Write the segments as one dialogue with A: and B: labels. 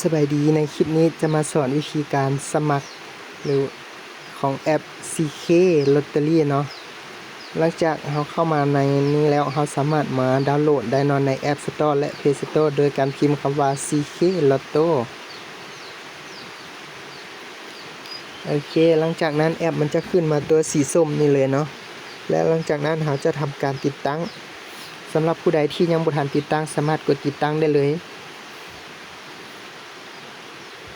A: สบายดีในคลิปนี้จะมาสอนวิธีการสมัครหรือของแอป CK Lottery เนาะหลังจากเราเข้ามาในนี้แล้วเราสามารถมาดาวน์โหลดได้ใน App Store และ Play Store โดยการพิมพ์คำว่า CK Lotto โอเคหลังจากนั้นแอปมันจะขึ้นมาตัวสีส้มนี่เลยเนาะและหลังจากนั้นเราจะทำการติดตั้งสำหรับผู้ใดที่ยังบ่ทันติดตั้งสามารถกดติดตั้งได้เลย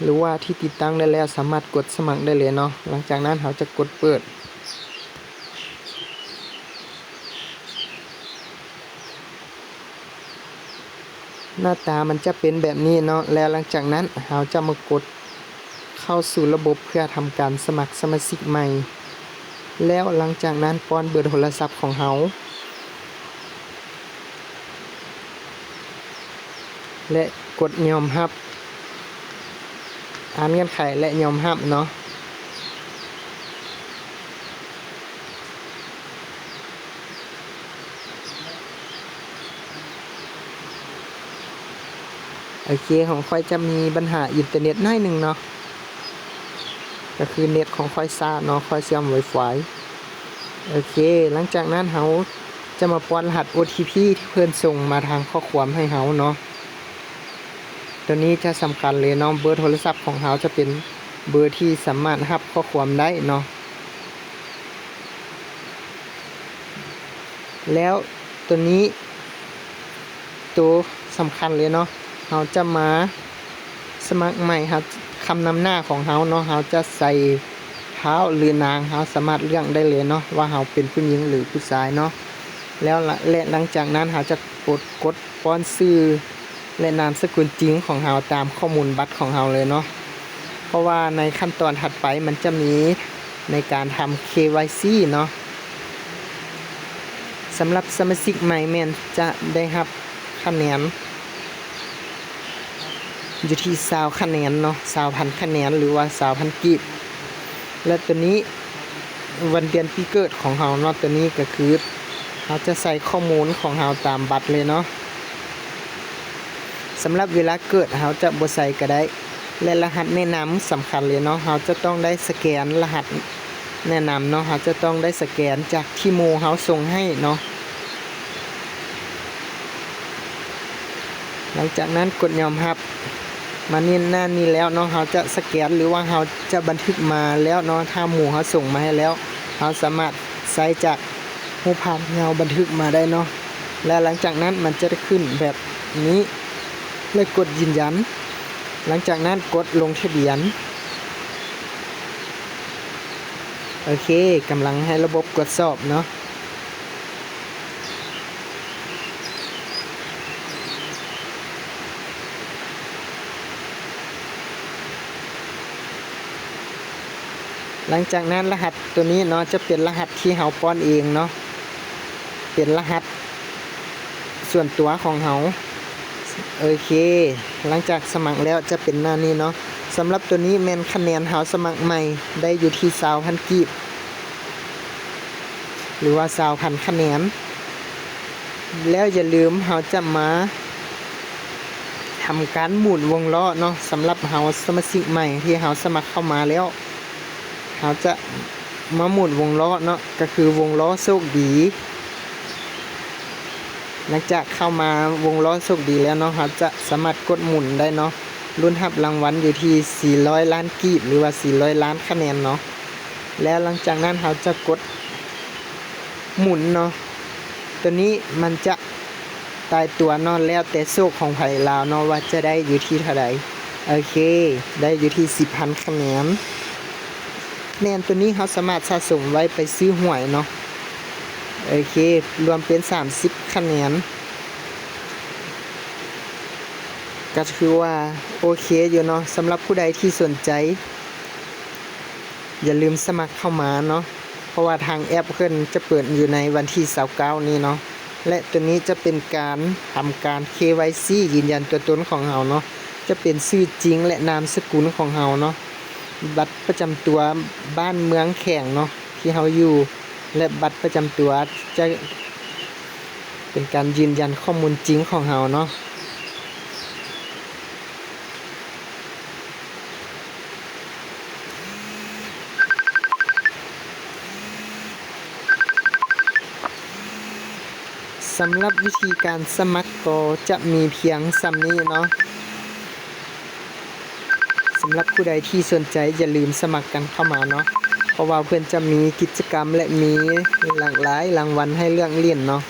A: หรือว่าที่ติดตั้งได้แล้วสามารถกดสมัครได้เลยเนาะหลังจากนั้นเราจะกดเปิดหน้าตามันจะเป็นแบบนี้เนาะแล้วหลังจากนั้นเราจะมากดเข้าสู่ระบบเพื่อทำการสมัครสมาชิกใหม่แล้วหลังจากนั้นป้อนเบอร์โทรศัพท์ของเราและกดยอมรับอ่านเงื่อนไขและยอมรับเนาะโอเคของค่อยจะมีปัญหาอินเทอร์เน็ตน้อยหนึ่งเนาะก็คือเน็ตของค่อยช้าเนาะค่อยเชื่อม Wi-Fi โอเคหลังจากนั้นเราจะมาป้อนรหัส OTP ที่เพื่อนส่งมาทางข้อความให้เราเนาะตัวนี้จะสำคัญเลยเนาะเบอร์โทรศัพท์ของเราจะเป็นเบอร์ที่สามารถรับข้อความได้เนาะแล้วตัวนี้ตัวสำคัญเลยเนาะเราจะมาสมัครใหม่ครับคำนำหน้าของเราเนาะเราจะใส่เท้าหรือนางเราสามารถเลือกได้เลยเนาะว่าเราเป็นผู้หญิงหรือผู้ชายเนาะแล้วและหลังจากนั้นเราจะกดป้อนชื่อและนามสกุลจริงของเราตามข้อมูลบัตรของเราเลยเนาะเพราะว่าในขั้นตอนถัดไปมันจะมีในการทำ KYC เนาะสำหรับสมาชิกใหม่แม่นจะได้รับคะแนนอยู่ที่20คะแนนเนาะ20,000คะแนนหรือว่า20,000กีบและตัวนี้วันเดือนปีเกิดของเราเนาะตัวนี้ก็คือเราจะใส่ข้อมูลของเราตามบัตรเลยเนาะสำหรับเวลาเกิดเราจะบ่ใส่ก็ได้และรหัสแนะนำสำคัญเลยเนาะเราจะต้องได้สแกนรหัสแนะนำเนาะเราจะต้องได้สแกนจากที่หมู่เราส่งให้เนาะหลังจากนั้นกดยอมรับมานี่หน้านี้แล้วเนาะเราจะสแกนหรือว่าเราจะบันทึกมาแล้วเนาะถ้าหมู่เขาส่งมาให้แล้วเราสามารถใส่จากรูปภาพเราบันทึกมาได้เนาะและหลังจากนั้นมันจะได้ขึ้นแบบนี้แล้วกดยืนยันหลังจากนั้นกดลงทะเบียนโอเคกำลังให้ระบบกดสอบเนาะหลังจากนั้นรหัสตัวนี้เนาะจะเป็นรหัสที่เราป้อนเองเนาะเป็นรหัสส่วนตัวของเราโอเคหลังจากสมัครแล้วจะเป็นหน้านี้เนาะสำหรับตัวนี้แม่นคะแนนเราสมัครใหม่ได้อยู่ที่20,000กีบหรือว่า20,000คะแนนแล้วอย่าลืมเราจะมาทำการหมุนวงล้อเนาะสำหรับเราสมาชิกใหม่ที่เราสมัครเข้ามาแล้วเราจะมาหมุนวงล้อเนาะก็คือวงล้อโชคดีหลังจากเข้ามาวงล้อโชคดีแล้วเนาะเราจะสามารถกดหมุนได้เนาะลุ้นรับรางวัลอยู่ที่400ล้านกีบหรือว่า400ล้านคะแนนเนาะแล้วหลังจากนั้นเราจะกดหมุนเนาะตัวนี้มันจะตายตัวเนาะแล้วแต่โชคของไผลาวเนาะว่าจะได้อยู่ที่เท่าใดโอเคได้อยู่ที่ 10,000 คะแนนคะแนนตัวนี้เราสามารถสะสมไว้ไปซื้อหวยเนาะโอเครวมเป็น30คะแนนก็คือว่าโอเคอยู่เนาะสำหรับผู้ใดที่สนใจอย่าลืมสมัครเข้ามาเนาะเพราะว่าทางแอปเพิ่นจะเปิดอยู่ในวันที่29นี้เนาะและตัวนี้จะเป็นการทำการ KYC ยืนยันตัวตนของเราเนาะจะเป็นชื่อจริงและนามสกุลของเราเนาะบัตรประจำตัวบ้านเมืองแข่งเนาะที่เราอยู่และบัตรประจำตัวจะเป็นการยืนยันข้อมูลจริงของเราเนาะ สำหรับวิธีการสมัครก็จะมีเพียงส่ำนี้เนาะสำหรับผู้ใดที่สนใจอย่าลืมสมัครกันเข้ามาเนาะเพราะว่าเพื่อนจะมีกิจกรรมและมีหลากหลายรางวัลให้เลือกเล่นเนาะ